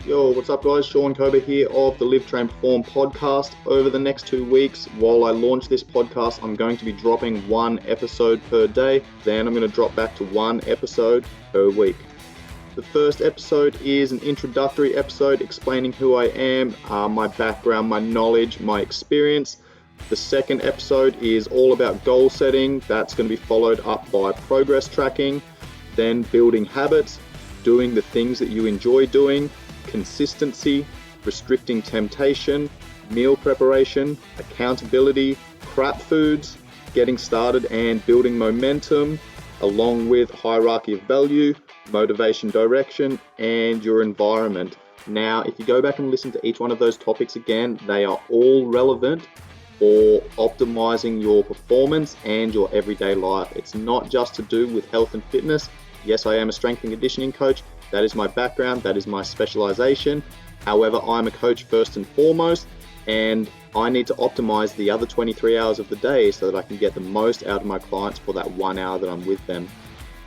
Yo, what's up guys? Shaun Kober here of the Live, Train, Perform podcast. Over the next 2 weeks, while I launch this podcast, I'm going to be dropping 1 episode per day. Then I'm going to drop back to 1 episode per week. The first episode is an introductory episode explaining who I am, my background, my knowledge, my experience. The second episode is all about goal setting. That's going to be followed up by progress tracking, then building habits, doing the things that you enjoy doing, consistency, restricting temptation, meal preparation, accountability, crap foods, getting started and building momentum, along with hierarchy of value, motivation, direction, and your environment. Now, if you go back and listen to each one of those topics again, they are all relevant for optimizing your performance and your everyday life. It's not just to do with health and fitness. Yes, I am a strength and conditioning coach. That is my background, that is my specialization. However, I'm a coach first and foremost, and I need to optimize the other 23 hours of the day so that I can get the most out of my clients for that 1 hour that I'm with them.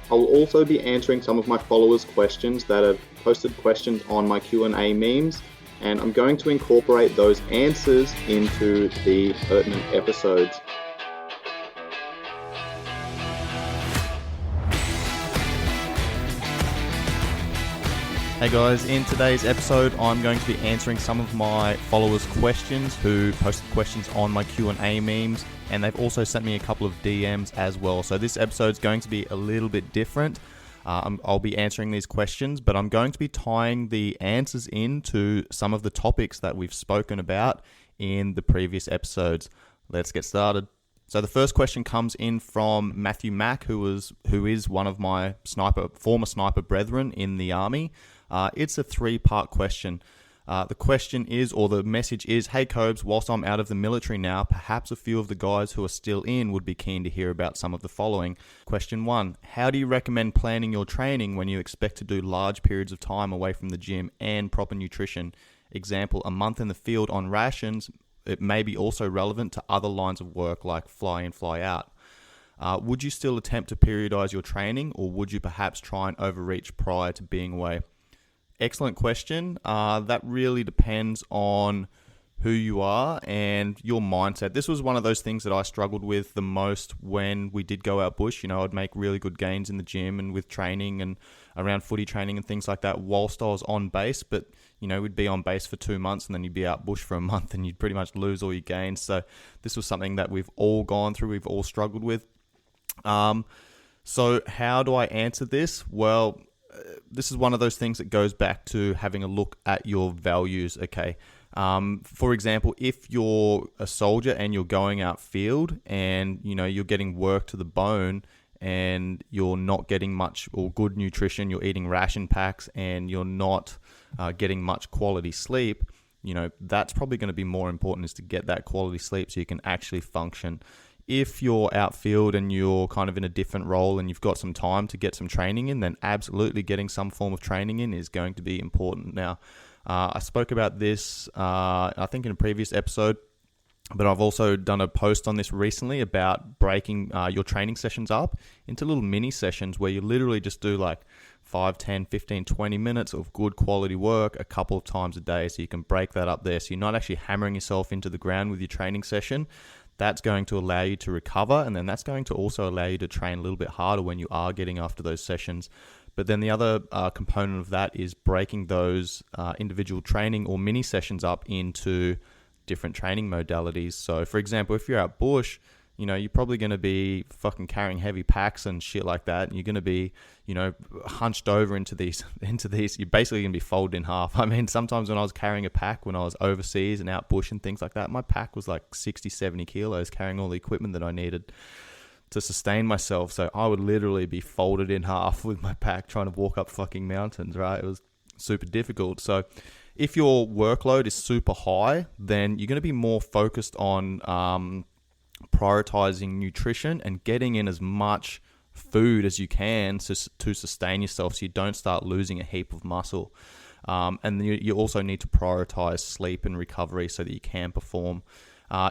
I will also be answering some of my followers' questions that have posted questions on my Q&A memes, and I'm going to incorporate those answers into the pertinent episodes. Hey guys, in today's episode I'm going to be answering some of my followers' questions who posted questions on my Q&A memes, and they've also sent me a couple of DMs as well. So this episode's going to be a little bit different. I'll be answering these questions, but I'm going to be tying the answers into some of the topics that we've spoken about in the previous episodes. Let's get started. So the first question comes in from Matthew Mack, who is one of my former sniper brethren in the army. It's a 3-part question. The question is, or the message is, hey Cobes, whilst I'm out of the military now, perhaps a few of the guys who are still in would be keen to hear about some of the following. Question 1, how do you recommend planning your training when you expect to do large periods of time away from the gym and proper nutrition? Example, a month in the field on rations. It may be also relevant to other lines of work like fly in, fly out. Would you still attempt to periodize your training, or would you perhaps try and overreach prior to being away? Excellent question. That really depends on who you are and your mindset. This was one of those things that I struggled with the most when we did go out bush. You know, I'd make really good gains in the gym and with training and around footy training and things like that whilst I was on base. But, you know, we'd be on base for 2 months and then you'd be out bush for a month and you'd pretty much lose all your gains. So this was something that we've all gone through, we've all struggled with. So how do I answer this? Well, this is one of those things that goes back to having a look at your values, okay? For example, if you're a soldier and you're going out field and, you know, you're getting work to the bone and you're not getting much or good nutrition, you're eating ration packs and you're not getting much quality sleep, you know, that's probably going to be more important, is to get that quality sleep so you can actually function. If you're outfield and you're kind of in a different role and you've got some time to get some training in, then absolutely getting some form of training in is going to be important. Now, I spoke about this, I think in a previous episode, but I've also done a post on this recently about breaking your training sessions up into little mini sessions where you literally just do like 5, 10, 15, 20 minutes of good quality work a couple of times a day. So you can break that up there. So you're not actually hammering yourself into the ground with your training session. That's going to allow you to recover, and then that's going to also allow you to train a little bit harder when you are getting after those sessions. But then the other component of that is breaking those individual training or mini sessions up into different training modalities. So for example, if you're out bush, you know, you're probably going to be fucking carrying heavy packs and shit like that. And you're going to be, you know, hunched over into these, you're basically going to be folded in half. I mean, sometimes when I was carrying a pack, when I was overseas and out bush and things like that, my pack was like 60, 70 kilos carrying all the equipment that I needed to sustain myself. So I would literally be folded in half with my pack trying to walk up fucking mountains, right? It was super difficult. So if your workload is super high, then you're going to be more focused on, prioritizing nutrition and getting in as much food as you can to sustain yourself so you don't start losing a heap of muscle. And you also need to prioritize sleep and recovery so that you can perform.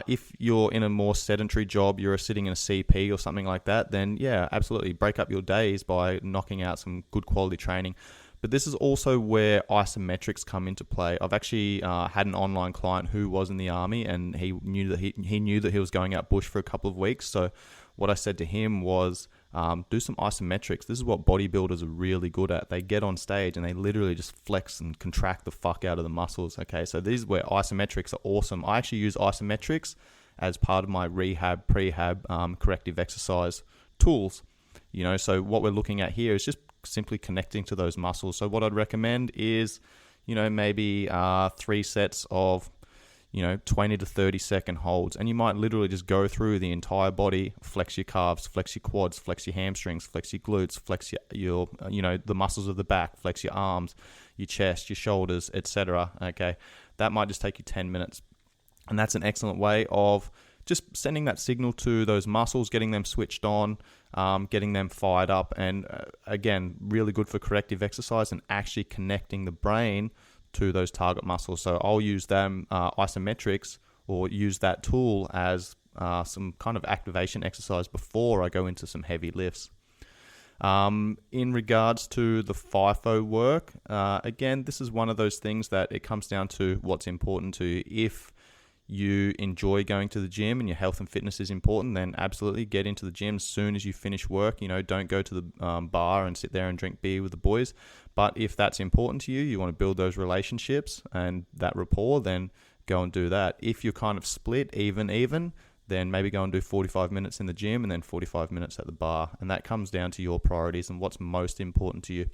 If you're in a more sedentary job, you're sitting in a CP or something like that, then yeah, absolutely break up your days by knocking out some good quality training. But this is also where isometrics come into play. I've actually had an online client who was in the army, and he knew that he was going out bush for a couple of weeks. So what I said to him was, do some isometrics. This is what bodybuilders are really good at. They get on stage and they literally just flex and contract the fuck out of the muscles. Okay, so this is where isometrics are awesome. I actually use isometrics as part of my rehab, prehab, corrective exercise tools. So what we're looking at here is just simply connecting to those muscles. So what I'd recommend is, maybe 3 sets of 20 to 30 second holds, and you might literally just go through the entire body, flex your calves, flex your quads, flex your hamstrings, flex your glutes, flex your the muscles of the back, flex your arms, your chest, your shoulders, etc. Okay, that might just take you 10 minutes, and that's an excellent way of just sending that signal to those muscles, getting them switched on, getting them fired up, and again, really good for corrective exercise and actually connecting the brain to those target muscles. So I'll use them isometrics, or use that tool as some kind of activation exercise before I go into some heavy lifts. In regards to the FIFO work, again, this is one of those things that it comes down to what's important to you. If you enjoy going to the gym and your health and fitness is important, then absolutely get into the gym as soon as you finish work. Don't go to the bar and sit there and drink beer with the boys. But if that's important to you, you want to build those relationships and that rapport, then go and do that. If you're kind of split even, then maybe go and do 45 minutes in the gym and then 45 minutes at the bar. And that comes down to your priorities and what's most important to you.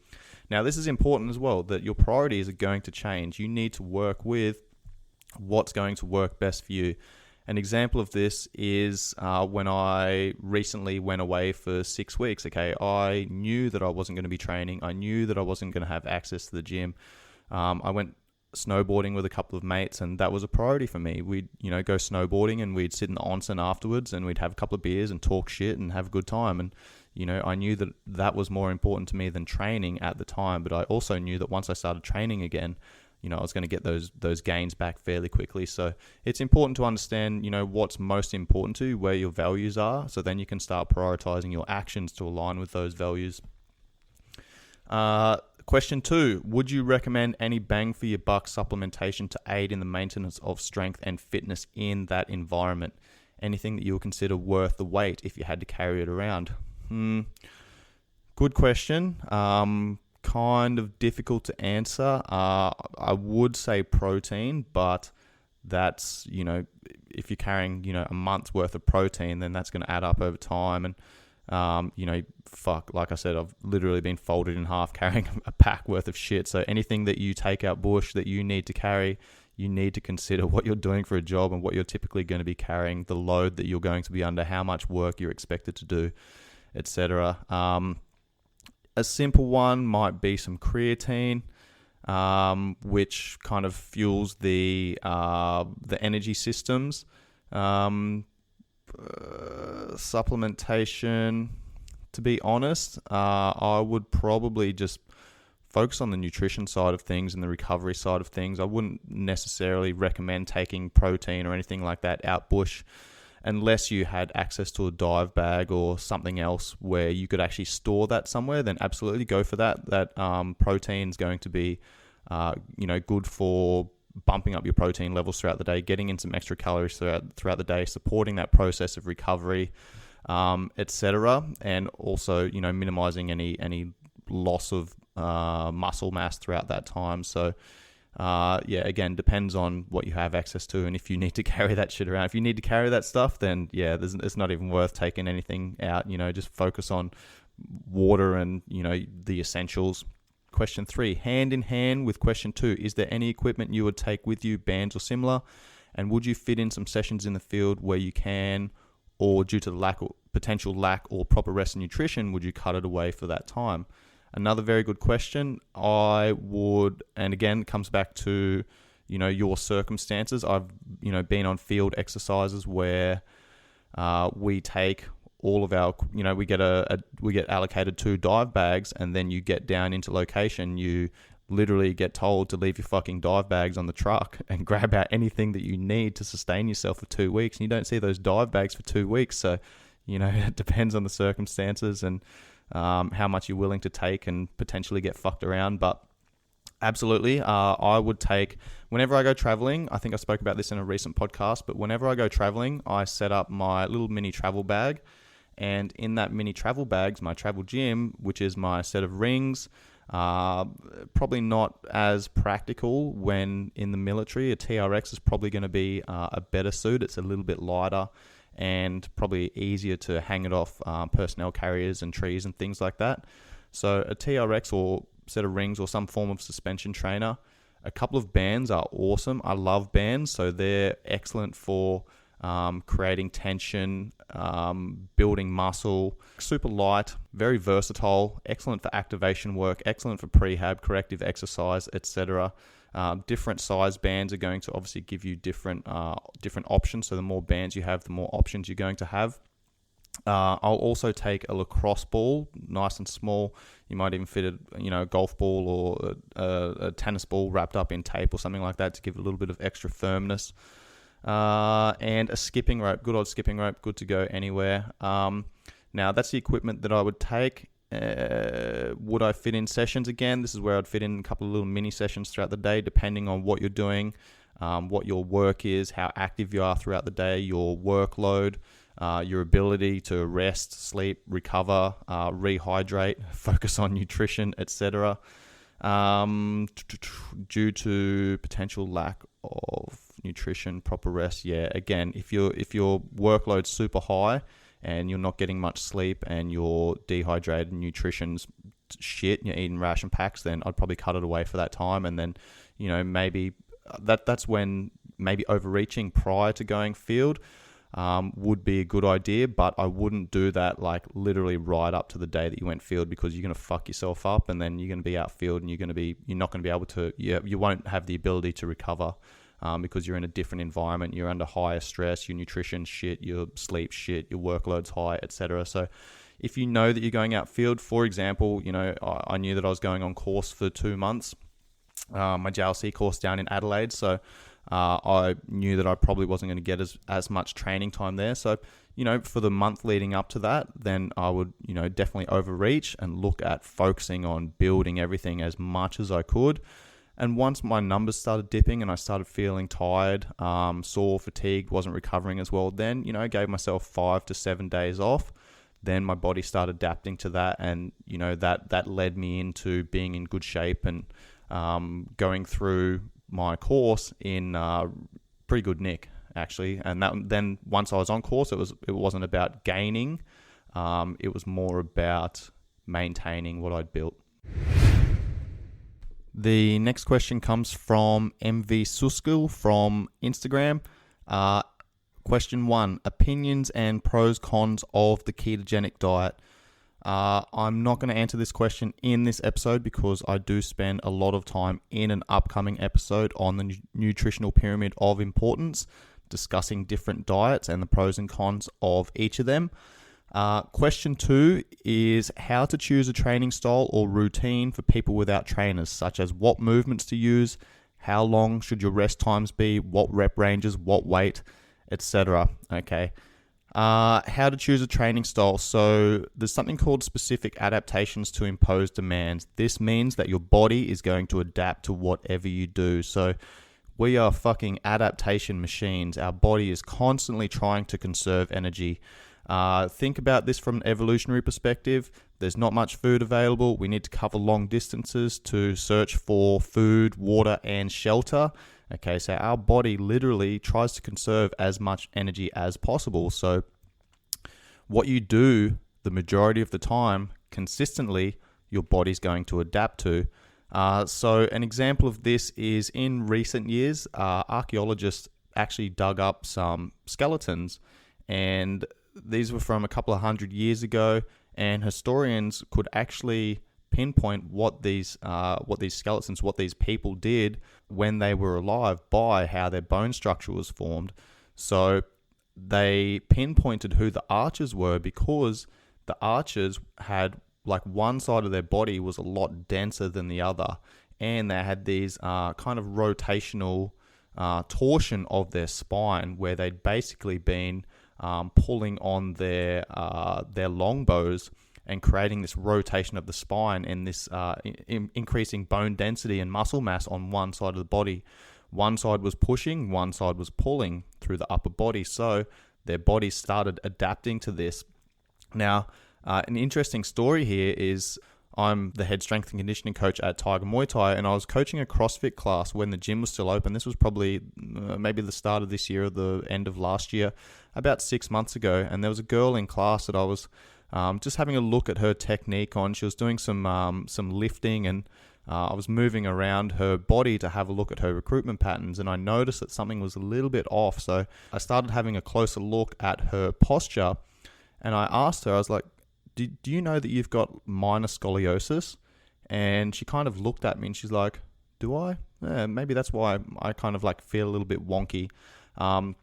Now, this is important as well, that your priorities are going to change. You need to work with what's going to work best for you. An example of this is when I recently went away for 6 weeks. Okay, I knew that I wasn't going to be training. I knew that I wasn't going to have access to the gym. I went snowboarding with a couple of mates, and that was a priority for me. We'd go snowboarding, and we'd sit in the onsen afterwards, and we'd have a couple of beers and talk shit and have a good time. And I knew that that was more important to me than training at the time. But I also knew that once I started training again, I was going to get those gains back fairly quickly. So it's important to understand, what's most important to you, where your values are, so then you can start prioritizing your actions to align with those values. Question 2, would you recommend any bang for your buck supplementation to aid in the maintenance of strength and fitness in that environment? Anything that you would consider worth the wait if you had to carry it around? Good question. Kind of difficult to answer. I would say protein, but that's, if you're carrying, a month's worth of protein, then that's going to add up over time. And, like I said, I've literally been folded in half carrying a pack worth of shit. So anything that you take out bush that you need to carry, you need to consider what you're doing for a job and what you're typically going to be carrying, the load that you're going to be under, how much work you're expected to do, etc. A simple one might be some creatine, which kind of fuels the energy systems. Supplementation, to be honest, I would probably just focus on the nutrition side of things and the recovery side of things. I wouldn't necessarily recommend taking protein or anything like that out bush, unless you had access to a dive bag or something else where you could actually store that somewhere. Then absolutely go for that. That protein is going to be, good for bumping up your protein levels throughout the day, getting in some extra calories throughout the day, supporting that process of recovery, etc. And also, minimizing any loss of muscle mass throughout that time. So, again, depends on what you have access to and if you need to carry that shit around. If you need to carry that stuff, then it's not even worth taking anything out. Just focus on water and, the essentials. Question 3, hand in hand with question 2, is there any equipment you would take with you, bands or similar? And would you fit in some sessions in the field where you can, or due to the potential lack or proper rest and nutrition, would you cut it away for that time? Another very good question. I would, and again, it comes back to, your circumstances. I've, been on field exercises where we take all of our, we get allocated 2 dive bags, and then you get down into location, you literally get told to leave your fucking dive bags on the truck and grab out anything that you need to sustain yourself for 2 weeks. And you don't see those dive bags for 2 weeks. So, it depends on the circumstances. And how much you're willing to take and potentially get fucked around. But absolutely, I would take, whenever I go traveling, I think I spoke about this in a recent podcast, but whenever I go traveling, I set up my little mini travel bag. And in that mini travel bag's my travel gym, which is my set of rings. Probably not as practical when in the military. A TRX is probably going to be a better suit. It's a little bit lighter and probably easier to hang it off personnel carriers and trees and things like that. So a TRX or set of rings or some form of suspension trainer. A couple of bands are awesome. I love bands, so they're excellent for creating tension, building muscle. Super light, very versatile, excellent for activation work, excellent for prehab, corrective exercise, etc. Different size bands are going to obviously give you different options. So the more bands you have, the more options you're going to have. I'll also take a lacrosse ball, nice and small. You might even fit a golf ball or a tennis ball wrapped up in tape or something like that to give it a little bit of extra firmness. And a skipping rope, good old skipping rope, good to go anywhere. Now that's the equipment that I would take. Would I fit in sessions again? This is where I'd fit in a couple of little mini sessions throughout the day, depending on what you're doing, what your work is, how active you are throughout the day, your workload, your ability to rest, sleep, recover, rehydrate, focus on nutrition, etc. Due to potential lack of nutrition, proper rest. Yeah, again, if your workload's super high and you're not getting much sleep and you're dehydrated and nutrition's shit and you're eating ration packs, then I'd probably cut it away for that time. And then, maybe that's when maybe overreaching prior to going field would be a good idea, but I wouldn't do that like literally right up to the day that you went field, because you're going to fuck yourself up and then you're going to be outfield and you're not going to be able to, you won't have the ability to recover because you're in a different environment. You're under higher stress, your nutrition's shit, your sleep shit, your workload's high, etc. So if you know that you're going outfield, for example, I knew that I was going on course for 2 months, my JLC course down in Adelaide. So I knew that I probably wasn't going to get as much training time there. So, for the month leading up to that, then I would, definitely overreach and look at focusing on building everything as much as I could. And once my numbers started dipping and I started feeling tired, sore, fatigued, wasn't recovering as well, then, I gave myself 5 to 7 days off. Then my body started adapting to that, and, that led me into being in good shape and going through my course in pretty good nick, actually. And then once I was on course, it wasn't about gaining, it was more about maintaining what I'd built. The next question comes from MV Suskil from Instagram. Question 1, opinions and pros cons of the ketogenic diet. I'm not going to answer this question in this episode because I do spend a lot of time in an upcoming episode on the nutritional pyramid of importance, discussing different diets and the pros and cons of each of them. Question 2 is how to choose a training style or routine for people without trainers, such as what movements to use, how long should your rest times be, what rep ranges, what weight, etc. Okay. How to choose a training style. So there's something called specific adaptations to impose demands. This means that your body is going to adapt to whatever you do. So we are fucking adaptation machines. Our body is constantly trying to conserve energy. Think about this from an evolutionary perspective. There's not much food available. We need to cover long distances to search for food, water, and shelter. Okay, so our body literally tries to conserve as much energy as possible. So what you do the majority of the time, consistently, your body's going to adapt to. So an example of this is in recent years, archaeologists actually dug up some skeletons, and these were from a couple of 100 years ago, and historians could actually pinpoint what these skeletons, what these people did when they were alive by how their bone structure was formed. So they pinpointed who the archers were because the archers had, like, one side of their body was a lot denser than the other, and they had these kind of rotational torsion of their spine where they'd basically been pulling on their longbows and creating this rotation of the spine and this increasing bone density and muscle mass on one side of the body. One side was pushing, one side was pulling through the upper body. So their bodies started adapting to this. Now, an interesting story here is I'm the head strength and conditioning coach at Tiger Muay Thai, and I was coaching a CrossFit class when the gym was still open. This was probably maybe the start of this year or the end of last year, about 6 months ago. And there was a girl in class that I was just having a look at her technique on. She was doing some lifting, and I was moving around her body to have a look at her recruitment patterns, and I noticed that something was a little bit off. So I started having a closer look at her posture, and I asked her, I was like, do you know that you've got minor scoliosis? And she kind of looked at me and she's like, do I? Yeah, maybe that's why I kind of like feel a little bit wonky. So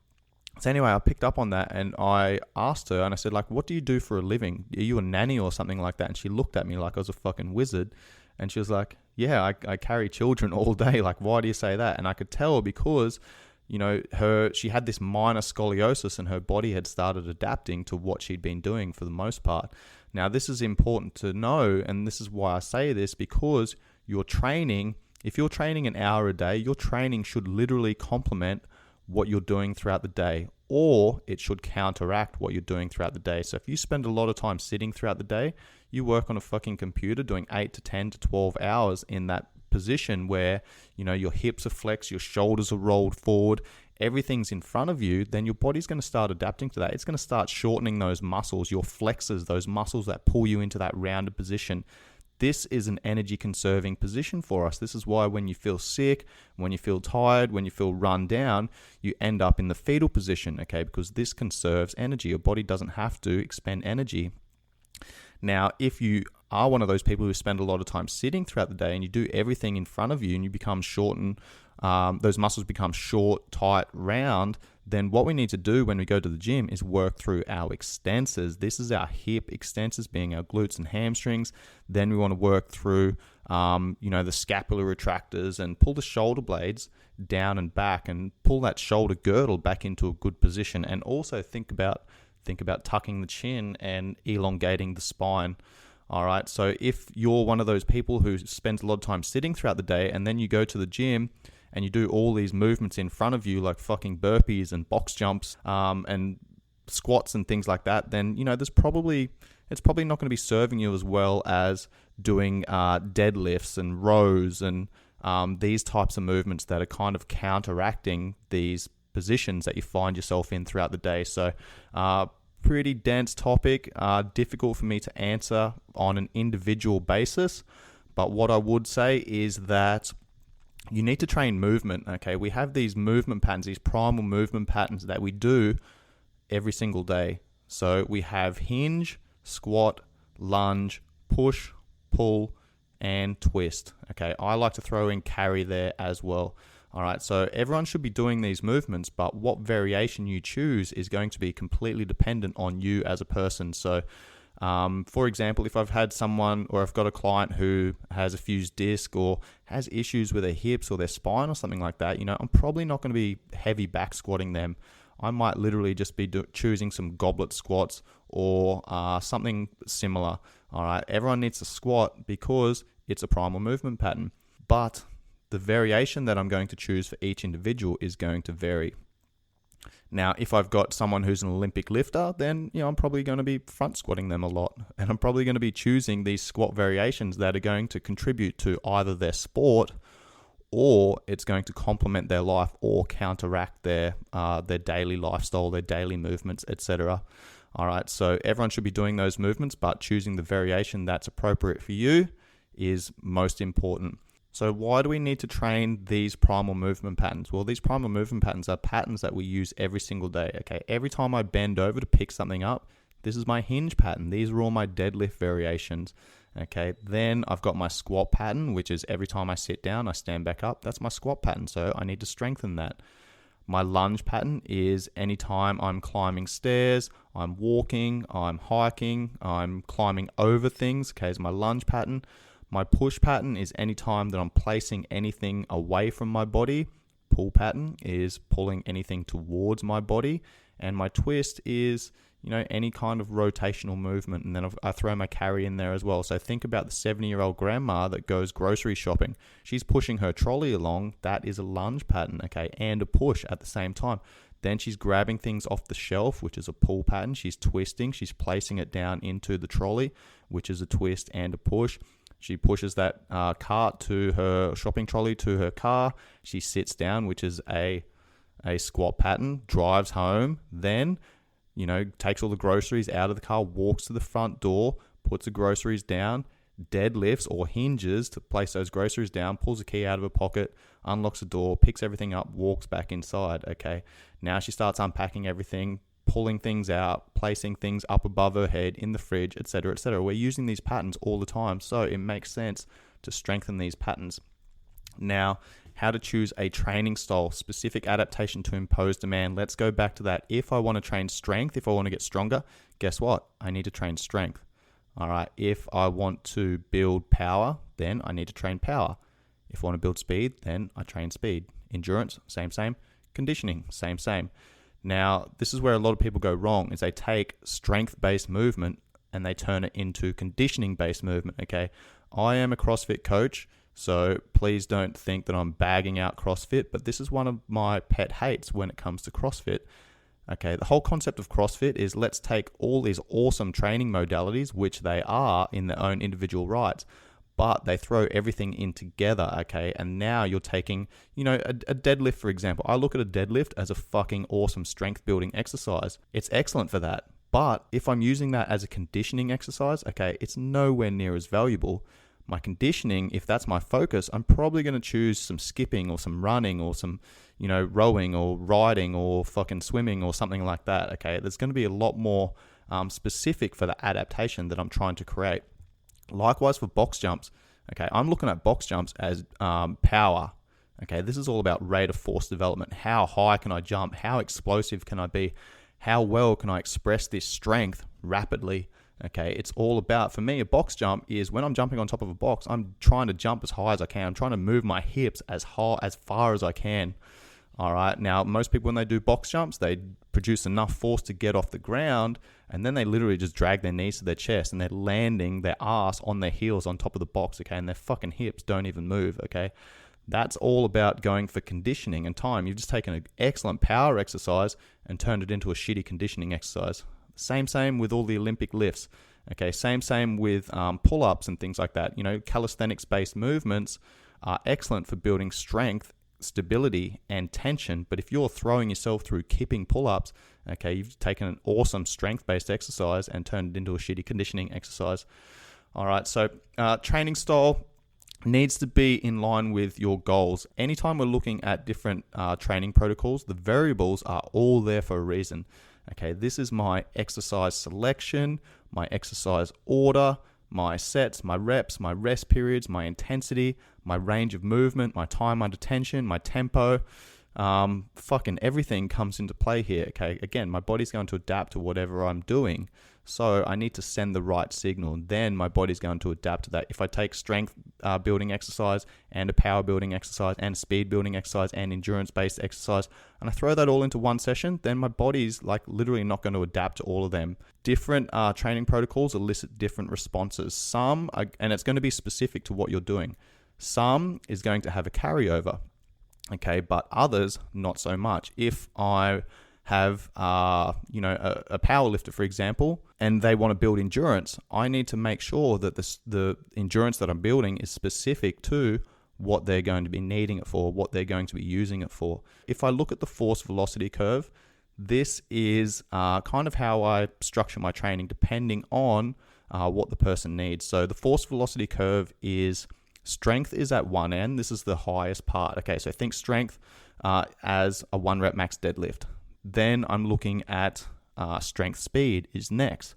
anyway, I picked up on that and I asked her and I said, like, what do you do for a living? Are you a nanny or something like that? And she looked at me like I was a fucking wizard. And she was like, yeah, I carry children all day. Like, why do you say that? And I could tell because, you know, she had this minor scoliosis and her body had started adapting to what she'd been doing for the most part. Now, this is important to know, and this is why I say this, because your training, if you're training an hour a day, your training should literally complement what you're doing throughout the day, or it should counteract what you're doing throughout the day. So if you spend a lot of time sitting throughout the day, you work on a fucking computer doing 8 to 10 to 12 hours in that position where, you know, your hips are flexed, your shoulders are rolled forward, everything's in front of you, then your body's going to start adapting to that. It's going to start shortening those muscles, your flexors, those muscles that pull you into that rounded position. This is an energy conserving position for us. This is why when you feel sick, when you feel tired, when you feel run down, you end up in the fetal position, okay? Because this conserves energy. Your body doesn't have to expend energy. Now, if you are one of those people who spend a lot of time sitting throughout the day and you do everything in front of you and you become shortened, those muscles become short, tight, round, then what we need to do when we go to the gym is work through our extensors. This is our hip extensors, being our glutes and hamstrings. Then we want to work through, the scapular retractors and pull the shoulder blades down and back and pull that shoulder girdle back into a good position. And also think about tucking the chin and elongating the spine. All right. So if you're one of those people who spends a lot of time sitting throughout the day and then you go to the gym and you do all these movements in front of you, like fucking burpees and box jumps, and squats and things like that, then, you know, it's probably not going to be serving you as well as doing deadlifts and rows and these types of movements that are kind of counteracting these positions that you find yourself in throughout the day. So, pretty dense topic, difficult for me to answer on an individual basis. But what I would say is that you need to train movement, okay? We have these movement patterns, these primal movement patterns that we do every single day. So we have hinge, squat, lunge, push, pull, and twist, okay? I like to throw in carry there as well. All right, so everyone should be doing these movements, but what variation you choose is going to be completely dependent on you as a person. So, for example, if I've had someone or I've got a client who has a fused disc or has issues with their hips or their spine or something like that, you know, I'm probably not going to be heavy back squatting them. I might literally just be choosing some goblet squats or something similar. All right, everyone needs to squat because it's a primal movement pattern, but the variation that I'm going to choose for each individual is going to vary. Now, if I've got someone who's an Olympic lifter, then, you know, I'm probably going to be front squatting them a lot. And I'm probably going to be choosing these squat variations that are going to contribute to either their sport or it's going to complement their life or counteract their daily lifestyle, their daily movements, etc. All right, so everyone should be doing those movements, but choosing the variation that's appropriate for you is most important. So why do we need to train these primal movement patterns? Well, these primal movement patterns are patterns that we use every single day, okay? Every time I bend over to pick something up, this is my hinge pattern. These are all my deadlift variations, okay? Then I've got my squat pattern, which is every time I sit down, I stand back up. That's my squat pattern, so I need to strengthen that. My lunge pattern is anytime I'm climbing stairs, I'm walking, I'm hiking, I'm climbing over things, okay, is my lunge pattern. My push pattern is anytime that I'm placing anything away from my body. Pull pattern is pulling anything towards my body. And my twist is, any kind of rotational movement. And then I throw my carry in there as well. So think about the 70-year-old grandma that goes grocery shopping. She's pushing her trolley along. That is a lunge pattern, okay, and a push at the same time. Then she's grabbing things off the shelf, which is a pull pattern. She's twisting. She's placing it down into the trolley, which is a twist and a push. She pushes that cart to her shopping trolley to her car. She sits down, which is a squat pattern, drives home, then takes all the groceries out of the car, walks to the front door, puts the groceries down, deadlifts or hinges to place those groceries down, pulls a key out of her pocket, unlocks the door, picks everything up, walks back inside. Okay, now she starts unpacking everything, pulling things out, placing things up above her head in the fridge, etc., etc. We're using these patterns all the time, so it makes sense to strengthen these patterns. Now, how to choose a training style, specific adaptation to impose demand. Let's go back to that. If I want to train strength, if I want to get stronger, guess what? I need to train strength. All right. If I want to build power, then I need to train power. If I want to build speed, then I train speed. Endurance, same. Conditioning, same. Now, this is where a lot of people go wrong, is they take strength-based movement and they turn it into conditioning-based movement, okay? I am a CrossFit coach, so please don't think that I'm bagging out CrossFit, but this is one of my pet hates when it comes to CrossFit. Okay, the whole concept of CrossFit is let's take all these awesome training modalities, which they are in their own individual rights, but they throw everything in together, okay? And now you're taking, a deadlift, for example. I look at a deadlift as a fucking awesome strength building exercise. It's excellent for that. But if I'm using that as a conditioning exercise, okay, it's nowhere near as valuable. My conditioning, if that's my focus, I'm probably going to choose some skipping or some running or some, rowing or riding or fucking swimming or something like that, okay? There's going to be a lot more specific for the adaptation that I'm trying to create. Likewise for box jumps, okay? I'm looking at box jumps as power, okay? This is all about rate of force development. How high can I jump? How explosive can I be? How well can I express this strength rapidly? Okay, it's all about, for me, a box jump is when I'm jumping on top of a box, I'm trying to jump as high as I can. I'm trying to move my hips as far as I can. All right, now most people when they do box jumps, they produce enough force to get off the ground, and then they literally just drag their knees to their chest and they're landing their ass on their heels on top of the box, okay, and their fucking hips don't even move, okay. That's all about going for conditioning and time. You've just taken an excellent power exercise and turned it into a shitty conditioning exercise. Same with all the Olympic lifts. Okay, same with pull-ups and things like that. Calisthenics-based movements are excellent for building strength, stability, and tension. But if you're throwing yourself through kipping pull-ups, okay, you've taken an awesome strength-based exercise and turned it into a shitty conditioning exercise. All right, so training style needs to be in line with your goals. Anytime we're looking at different training protocols, the variables are all there for a reason. Okay, this is my exercise selection, my exercise order, my sets, my reps, my rest periods, my intensity, my range of movement, my time under tension, my tempo. Fucking everything comes into play here. Okay, again, my body's going to adapt to whatever I'm doing. So I need to send the right signal. Then my body's going to adapt to that. If I take strength building exercise and a power building exercise and a speed building exercise and endurance-based exercise, and I throw that all into one session, then my body's like literally not going to adapt to all of them. Different training protocols elicit different responses. Some are, and it's going to be specific to what you're doing. Some is going to have a carryover, okay, but others not so much. If I have a power lifter, for example, and they want to build endurance, I need to make sure that the endurance that I'm building is specific to what they're going to be needing it for, what they're going to be using it for. If I look at the force velocity curve, this is kind of how I structure my training depending on what the person needs. So the force velocity curve is strength is at one end. This is the highest part. Okay, so think strength as a 1 rep max deadlift. Then I'm looking at strength speed is next.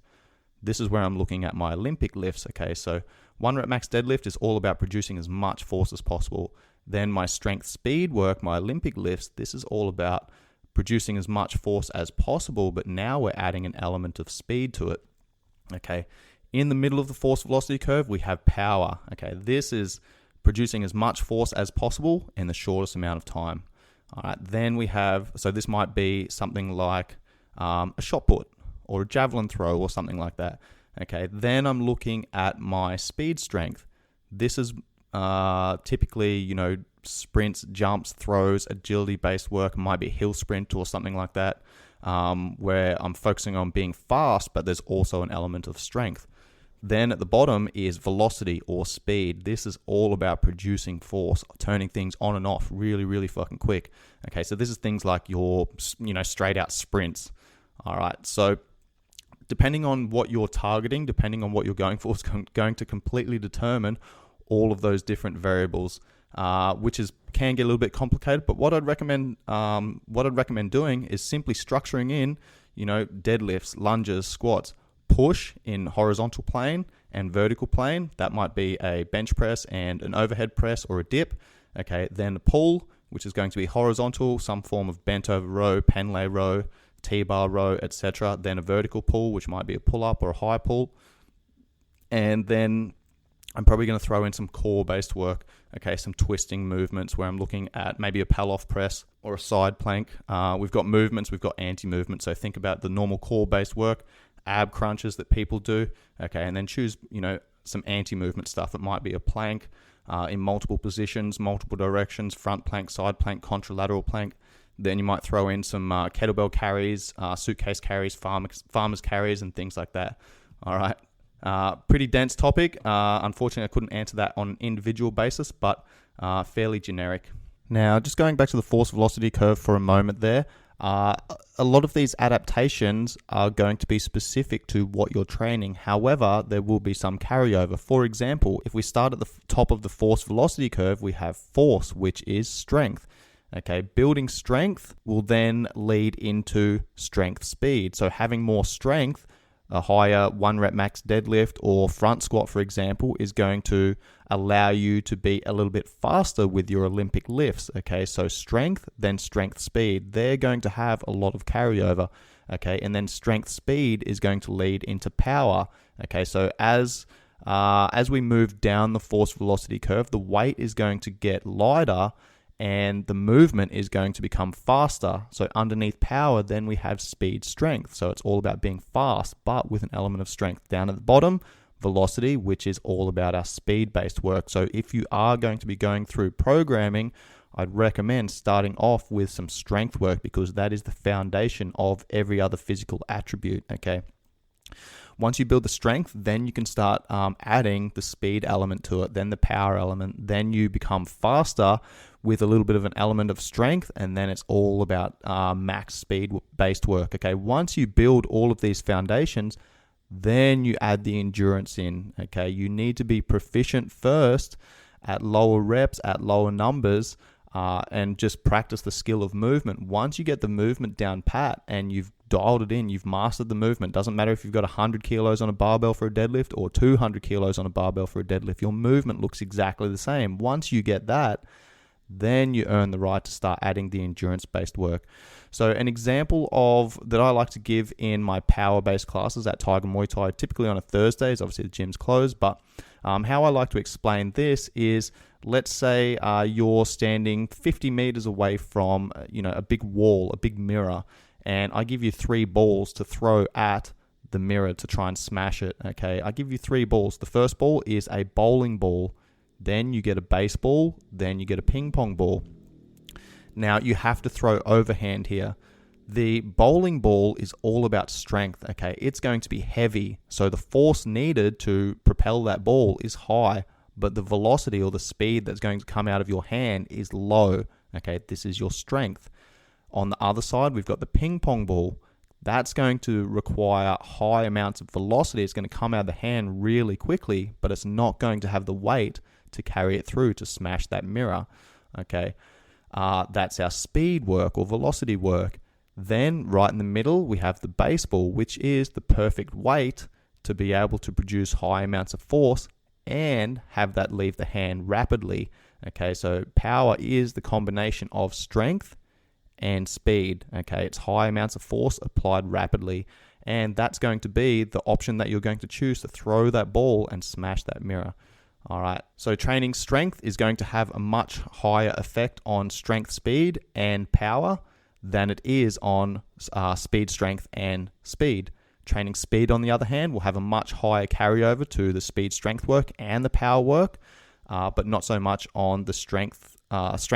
This is where I'm looking at my Olympic lifts. Okay, so 1 rep max deadlift is all about producing as much force as possible. Then my strength speed work, my Olympic lifts, this is all about producing as much force as possible, but now we're adding an element of speed to it. Okay, in the middle of the force velocity curve, we have power. Okay, this is producing as much force as possible in the shortest amount of time. All right, then we have, so this might be something like a shot put or a javelin throw or something like that. Okay, then I'm looking at my speed strength. This is typically, sprints, jumps, throws, agility-based work. It might be a hill sprint or something like that, where I'm focusing on being fast, but there's also an element of strength. Then at the bottom is velocity or speed. This is all about producing force, turning things on and off really, really fucking quick. Okay, so this is things like your, straight out sprints. All right, so depending on what you're targeting, depending on what you're going for, is going to completely determine all of those different variables, which can get a little bit complicated. But what I'd recommend doing is simply structuring in, deadlifts, lunges, squats, push in horizontal plane and vertical plane. That might be a bench press and an overhead press or a dip. Okay, then a pull, which is going to be horizontal, some form of bent over row, pen lay row, T-bar row, etc. Then a vertical pull, which might be a pull-up or a high pull. And then I'm probably going to throw in some core-based work, okay, some twisting movements where I'm looking at maybe a pull-off press or a side plank. We've got movements, we've got anti-movements. So think about the normal core-based work, ab crunches that people do, okay, and then choose, some anti-movement stuff. It might be a plank in multiple positions, multiple directions, front plank, side plank, contralateral plank. Then you might throw in some kettlebell carries, suitcase carries, farmers carries, and things like that. All right. Pretty dense topic. Unfortunately, I couldn't answer that on an individual basis, but fairly generic. Now, just going back to the force velocity curve for a moment there, a lot of these adaptations are going to be specific to what you're training. However, there will be some carryover. For example, if we start at the top of the force velocity curve, we have force, which is strength. Okay, building strength will then lead into strength speed. So having more strength, a higher 1 rep max deadlift or front squat, for example, is going to allow you to be a little bit faster with your Olympic lifts. Okay, so strength, then strength speed. They're going to have a lot of carryover. Okay, and then strength speed is going to lead into power. Okay, so as we move down the force velocity curve, the weight is going to get lighter and the movement is going to become faster. So underneath power, then we have speed strength. So it's all about being fast, but with an element of strength. Down at the bottom, velocity, which is all about our speed-based work. So if you are going to be going through programming, I'd recommend starting off with some strength work because that is the foundation of every other physical attribute, okay? Once you build the strength, then you can start adding the speed element to it, then the power element, then you become faster with a little bit of an element of strength, and then it's all about max speed-based work, okay? Once you build all of these foundations, then you add the endurance in, okay? You need to be proficient first at lower reps, at lower numbers, and just practice the skill of movement. Once you get the movement down pat and you've dialed it in, you've mastered the movement. Doesn't matter if you've got 100 kilos on a barbell for a deadlift or 200 kilos on a barbell for a deadlift. Your movement looks exactly the same. Once you get that, then you earn the right to start adding the endurance-based work. So an example of that I like to give in my power-based classes at Tiger Muay Thai, typically on a Thursday, obviously the gym's closed, but how I like to explain this is, let's say you're standing 50 meters away from a big wall, a big mirror, and I give you 3 balls to throw at the mirror to try and smash it, okay? I give you 3 balls. The first ball is a bowling ball. Then you get a baseball, then you get a ping pong ball. Now you have to throw overhand here. The bowling ball is all about strength, okay? It's going to be heavy, so the force needed to propel that ball is high, but the velocity or the speed that's going to come out of your hand is low, okay? This is your strength. On the other side, we've got the ping pong ball. That's going to require high amounts of velocity. It's going to come out of the hand really quickly, but it's not going to have the weight to carry it through to smash that mirror, okay? That's our speed work or velocity work. Then right in the middle, we have the baseball, which is the perfect weight to be able to produce high amounts of force and have that leave the hand rapidly, okay? So power is the combination of strength and speed, okay? It's high amounts of force applied rapidly, and that's going to be the option that you're going to choose to throw that ball and smash that mirror. All right, so training strength is going to have a much higher effect on strength, speed, and power than it is on speed, strength, and speed. Training speed, on the other hand, will have a much higher carryover to the speed strength work and the power work, but not so much on the strength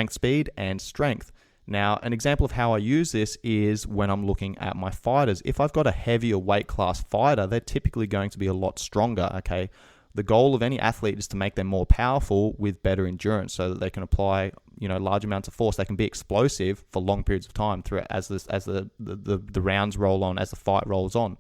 speed and strength. Now, an example of how I use this is when I'm looking at my fighters. If I've got a heavier weight class fighter, they're typically going to be a lot stronger, okay? The goal of any athlete is to make them more powerful with better endurance so that they can apply, large amounts of force. They can be explosive for long periods of time through as the rounds roll on, as the fight rolls on.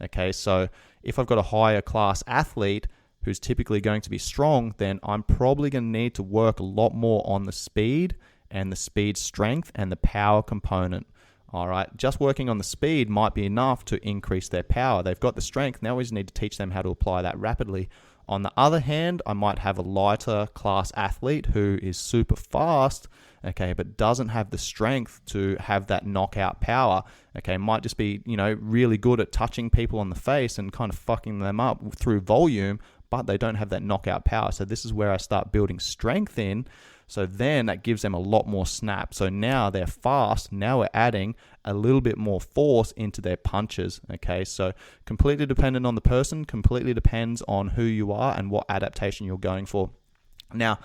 Okay, so if I've got a higher class athlete who's typically going to be strong, then I'm probably going to need to work a lot more on the speed and the speed strength and the power component. All right, just working on the speed might be enough to increase their power. They've got the strength. Now we just need to teach them how to apply that rapidly. On the other hand, I might have a lighter class athlete who is super fast, okay, but doesn't have the strength to have that knockout power. Okay, might just be, really good at touching people on the face and kind of fucking them up through volume, but they don't have that knockout power. So this is where I start building strength in. So then that gives them a lot more snap. So now they're fast. Now we're adding a little bit more force into their punches. Okay, so completely dependent on the person, completely depends on who you are and what adaptation you're going for. Now,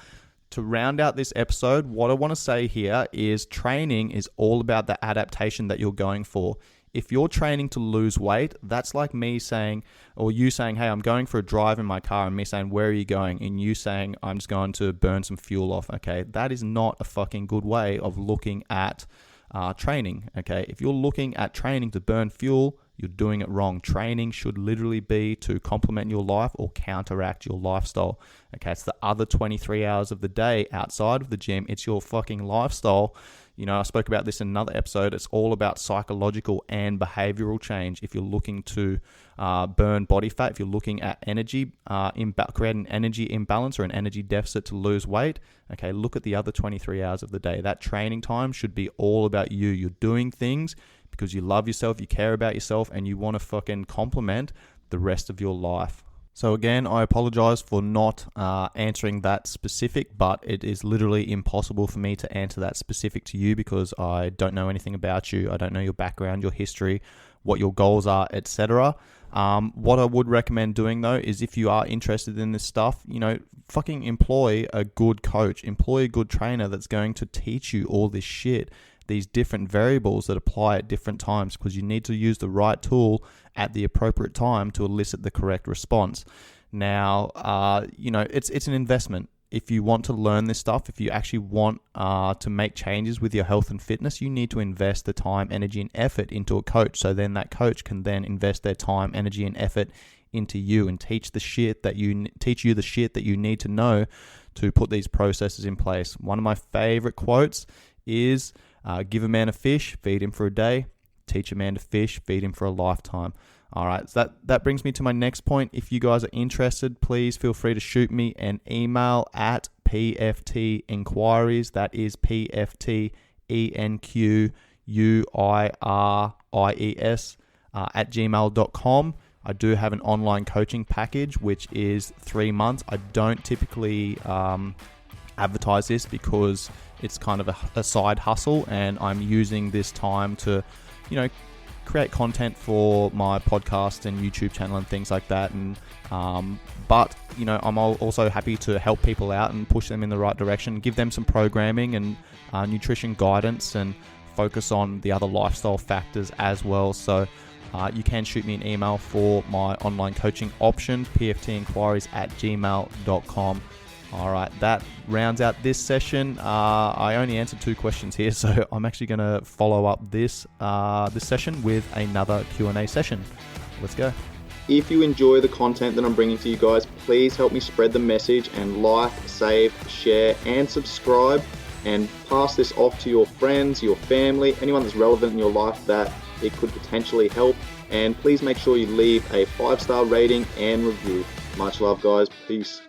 to round out this episode, what I want to say here is training is all about the adaptation that you're going for. If you're training to lose weight, that's like me saying, or you saying, hey, I'm going for a drive in my car, and me saying, where are you going? And you saying, I'm just going to burn some fuel off. Okay, that is not a fucking good way of looking at training. Okay, if you're looking at training to burn fuel, you're doing it wrong. Training should literally be to complement your life or counteract your lifestyle. Okay, it's the other 23 hours of the day outside of the gym. It's your fucking lifestyle. I spoke about this in another episode. It's all about psychological and behavioral change. If you're looking to burn body fat, if you're looking at energy, create an energy imbalance or an energy deficit to lose weight, okay, look at the other 23 hours of the day. That training time should be all about you. You're doing things because you love yourself, you care about yourself, and you want to fucking complement the rest of your life. So again, I apologize for not answering that specific, but it is literally impossible for me to answer that specific to you because I don't know anything about you. I don't know your background, your history, what your goals are, etc. What I would recommend doing though is if you are interested in this stuff, fucking employ a good coach, employ a good trainer that's going to teach you all this shit, these different variables that apply at different times, because you need to use the right tool at the appropriate time to elicit the correct response. Now, it's an investment. If you want to learn this stuff, if you actually want to make changes with your health and fitness, you need to invest the time, energy, and effort into a coach. So then that coach can then invest their time, energy, and effort into you and teach you the shit that you need to know to put these processes in place. One of my favorite quotes is, give a man a fish, feed him for a day. Teach a man to fish, feed him for a lifetime. All right, so that brings me to my next point. If you guys are interested, please feel free to shoot me an email at PFT Inquiries. That is PFT ENQUIRIES at gmail.com. I do have an online coaching package, which is 3 months. I don't typically advertise this because it's kind of a side hustle, and I'm using this time to, create content for my podcast and YouTube channel and things like that. And but I'm also happy to help people out and push them in the right direction, give them some programming and nutrition guidance, and focus on the other lifestyle factors as well. So you can shoot me an email for my online coaching option, pftinquiries at gmail.com. All right, that rounds out this session. I only answered 2 questions here, so I'm actually going to follow up this session with another Q&A session. Let's go. If you enjoy the content that I'm bringing to you guys, please help me spread the message and like, save, share, and subscribe, and pass this off to your friends, your family, anyone that's relevant in your life that it could potentially help. And please make sure you leave a 5-star rating and review. Much love, guys. Peace.